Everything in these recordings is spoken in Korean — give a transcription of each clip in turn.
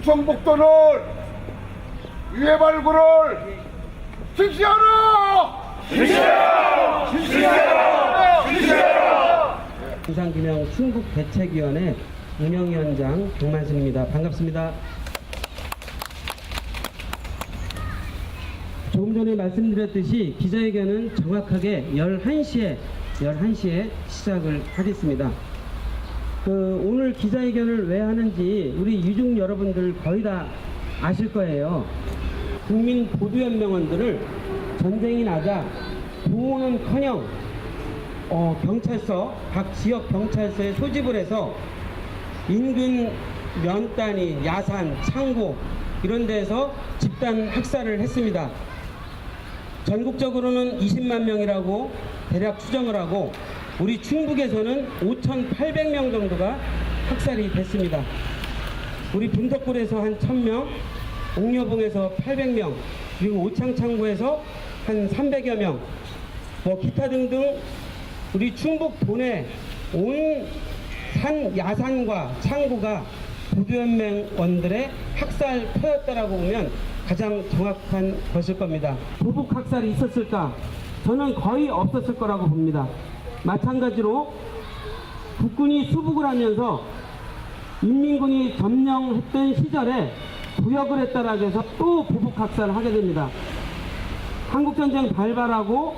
충청북도를 유해 발굴을 실시하라! 실시하라! 실시하라! 실시하라! 비상규명 충북대책위원회 운영위원장 경만순입니다. 반갑습니다. 조금 전에 말씀드렸듯이 기자회견은 정확하게 11시에 시작을 하겠습니다. 오늘 기자회견을 왜 하는지 우리 유족 여러분들 거의 다 아실 거예요. 국민 보도연맹원들을 전쟁이 나자 보호는커녕 경찰서, 각 지역 경찰서에 소집을 해서 인근 면단위, 야산, 창고 이런 데서 집단 학살을 했습니다. 전국적으로는 20만 명이라고 대략 추정을 하고 우리 충북에서는 5,800명 정도가 학살이 됐습니다. 우리 분덕굴에서 한 1,000명, 옥녀봉에서 800명, 그리고 오창창고에서 한 300여 명, 기타 등등 우리 충북 도내 온 야산과 창고가 보도연맹원들의 학살터였다라고 보면 가장 정확한 것일 겁니다. 보복 학살이 있었을까? 저는 거의 없었을 거라고 봅니다. 마찬가지로 국군이 수복을 하면서 인민군이 점령했던 시절에 부역을 했다라고 해서 또 보복 학살을 하게 됩니다. 한국전쟁 발발하고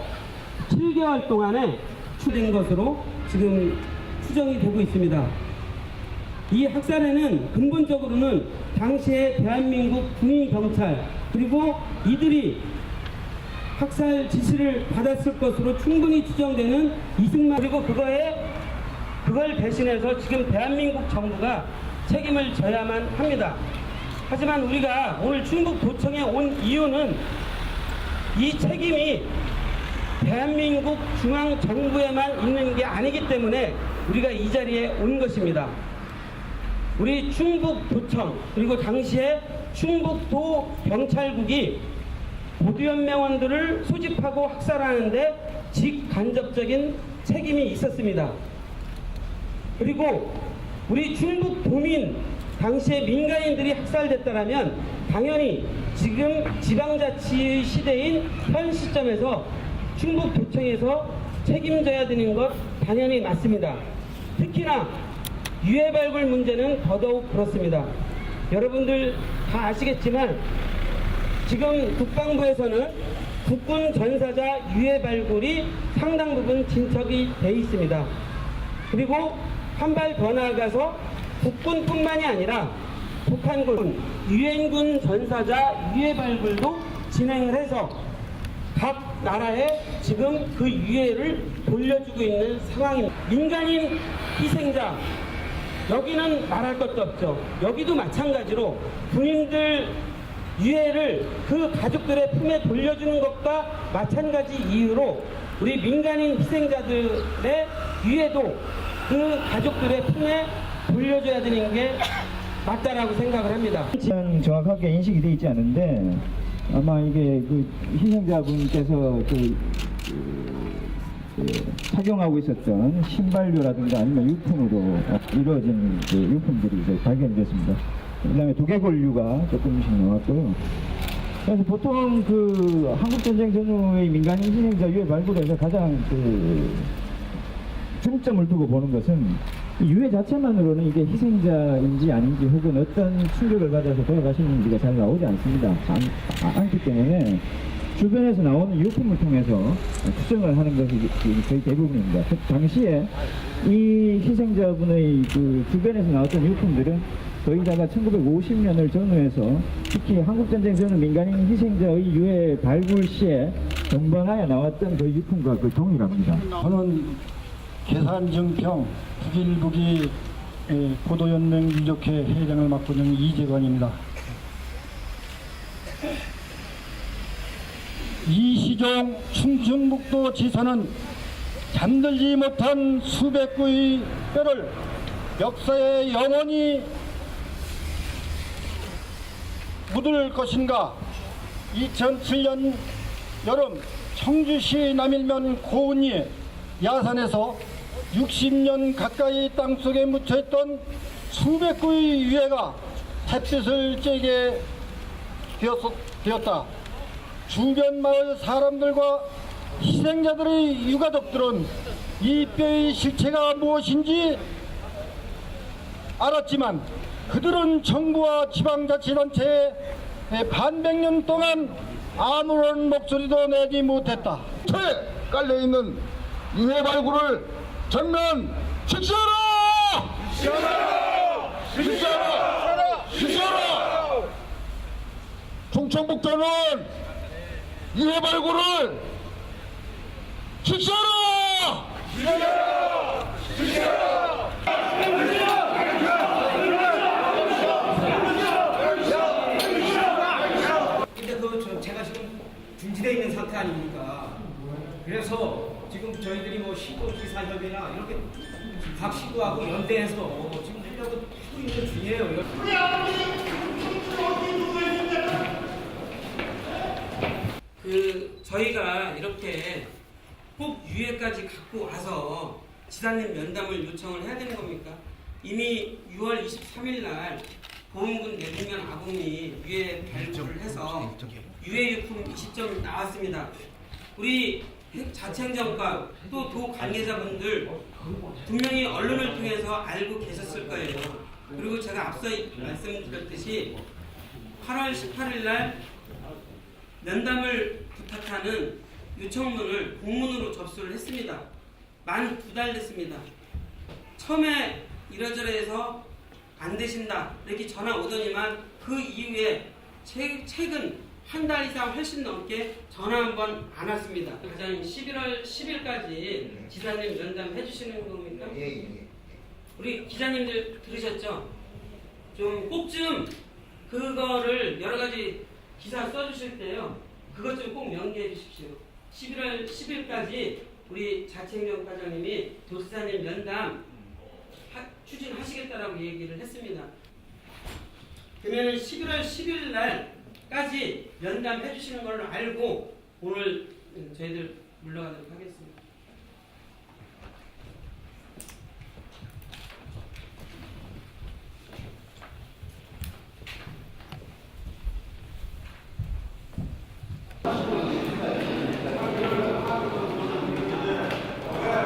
7개월 동안에 추된 것으로 지금 추정이 되고 있습니다. 이 학살에는 근본적으로는 당시에 대한민국 군인경찰 그리고 이들이 학살 지시를 받았을 것으로 충분히 추정되는 이승만 그리고 그걸 배신해서 지금 대한민국 정부가 책임을 져야만 합니다. 하지만 우리가 오늘 충북도청에 온 이유는 이 책임이 대한민국 중앙정부에만 있는 게 아니기 때문에 우리가 이 자리에 온 것입니다. 우리 충북도청 그리고 당시에 충북도 경찰국이 보도연맹원들을 소집하고 학살하는데 직간접적인 책임이 있었습니다. 그리고 우리 충북도민 당시에 민간인들이 학살됐다면 당연히 지금 지방자치의 시대인 현 시점에서 충북도청에서 책임져야 되는 것 당연히 맞습니다. 특히나 유해 발굴 문제는 더더욱 그렇습니다. 여러분들 다 아시겠지만 지금 국방부에서는 국군 전사자 유해 발굴이 상당 부분 진척이 돼 있습니다. 그리고 한 발 더 나아가서 국군뿐만이 아니라 북한군, 유엔군 전사자 유해 발굴도 진행을 해서 각 나라에 지금 그 유해를 돌려주고 있는 상황입니다. 민간인 희생자 여기는 말할 것도 없죠. 여기도 마찬가지로 군인들 유해를 그 가족들의 품에 돌려주는 것과 마찬가지 이유로 우리 민간인 희생자들의 유해도 그 가족들의 품에 돌려줘야 되는 게 맞다라고 생각을 합니다. 정확하게 인식이 되어 있지 않은데 아마 이게 그 희생자분께서 착용하고 있었던 신발류라든가 아니면 유품으로 이루어진 유품들이 이제 발견됐습니다. 그다음에 두개골류가 조금씩 나왔고요. 그래서 보통 그 한국전쟁 전후의 민간인 희생자 유해 발굴에서 가장 중점을 두고 보는 것은 유해 자체만으로는 이게 희생자인지 아닌지 혹은 어떤 충격을 받아서 돌아가시는지가 잘 나오지 않습니다. 않기 때문에 주변에서 나오는 유품을 통해서 추정을 하는 것이 거의 대부분입니다. 당시에 이 희생자분의 그 주변에서 나왔던 유품들은 거의 다가 1950년을 전후해서 특히 한국전쟁 전후 민간인 희생자의 유해 발굴 시에 동방하에 나왔던 그 유품과 그 동일합니다. 저는 계산정평 북일북이 보도연맹 유족회 회장을 맡고 있는 이재관입니다. 이시종 충청북도 지사는 잠들지 못한 수백 구의 뼈를 역사에 영원히 묻을 것인가. 2007년 여름 청주시 남일면 고은리 야산에서 60년 가까이 땅속에 묻혀있던 수백 구의 유해가 햇빛을 쬐게 되었다. 주변 마을 사람들과 희생자들의 유가족들은 이 뼈의 실체가 무엇인지 알았지만 그들은 정부와 지방자치단체에 반백년 동안 아무런 목소리도 내지 못했다. 터에 깔려있는 유해 발굴을 전면 실시하라! 실시하라! 실시하라! 충청북도는 유해 발굴을 실시하라! 근데 제가 지금 중지되어 있는 상태 아닙니까? 그래서 지금 저희들이 뭐 시도기사협이나 이렇게 각 시도하고 연대해서 지금 하려고 하고 있는 중이에요. 저희가 이렇게 꼭 유해까지 갖고 와서 지사님 면담을 요청을 해야 되는 겁니까? 이미 6월 23일 날 보험군 내국면 아궁이 유해 발굴을 해서 유해 유품 20점 나왔습니다. 우리 자치행정과 또 도 관계자분들 분명히 언론을 통해서 알고 계셨을 거예요. 그리고 제가 앞서 말씀드렸듯이 8월 18일 날 면담을 부탁하는 요청문을 공문으로 접수를 했습니다. 만 2달 됐습니다. 처음에 이러저러해서 안 되신다 이렇게 전화 오더니만 그 이후에 최근 한 달 이상 훨씬 넘게 전화 한 번 안 왔습니다. 과장님 11월 10일까지 지사님 면담 해주시는 겁니까? 예. 우리 기자님들 들으셨죠? 꼭 좀 그거를 여러 가지 기사 써주실 때요. 그것 좀 꼭 명기해 주십시오. 11월 10일까지 우리 자치행정과장님이 도지사님 면담 추진하시겠다라고 얘기를 했습니다. 그러면 11월 10일 날까지 면담해 주시는 걸로 알고 오늘 저희들 물러가도록 하겠습니다.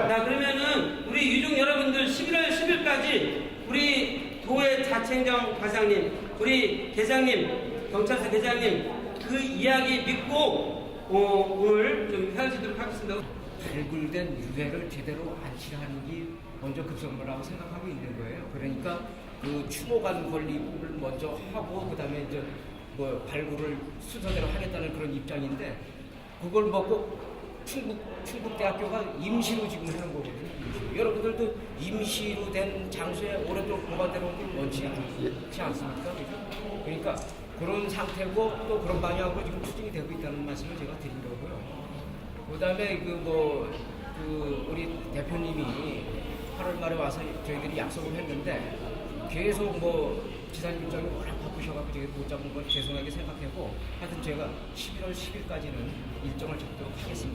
자, 그러면은 우리 유족 여러분들 11월 10일까지 우리 도의 자치행정 과장님, 우리 계장님, 경찰서 계장님 그 이야기 믿고 오늘 좀 헤어지도록 하겠습니다. 발굴된 유해를 제대로 안치하는게 먼저 급선무라고 생각하고 있는 거예요. 그러니까 그 추모관 건립을 먼저 하고 그다음에 이제 뭐 발굴을 순서대로 하겠다는 그런 입장인데 그걸 먹고 충북대학교가 임시로 지금 하는 거거든요. 임시로. 여러분들도 임시로 된 장소에 오랫동안 보관되는 게 원치 않지 않습니까? 그죠? 그러니까 그런 상태고 또 그런 방향으로 지금 추진이 되고 있다는 말씀을 제가 드린 거고요. 그 다음에 우리 대표님이 8월 말에 와서 저희들이 약속을 했는데 계속 지사님 일정이 워낙 바쁘셔가지고 제가 못 잡은 건 죄송하게 생각하고 하여튼 제가 11월 10일까지는 일정을 잡도록 하겠습니다.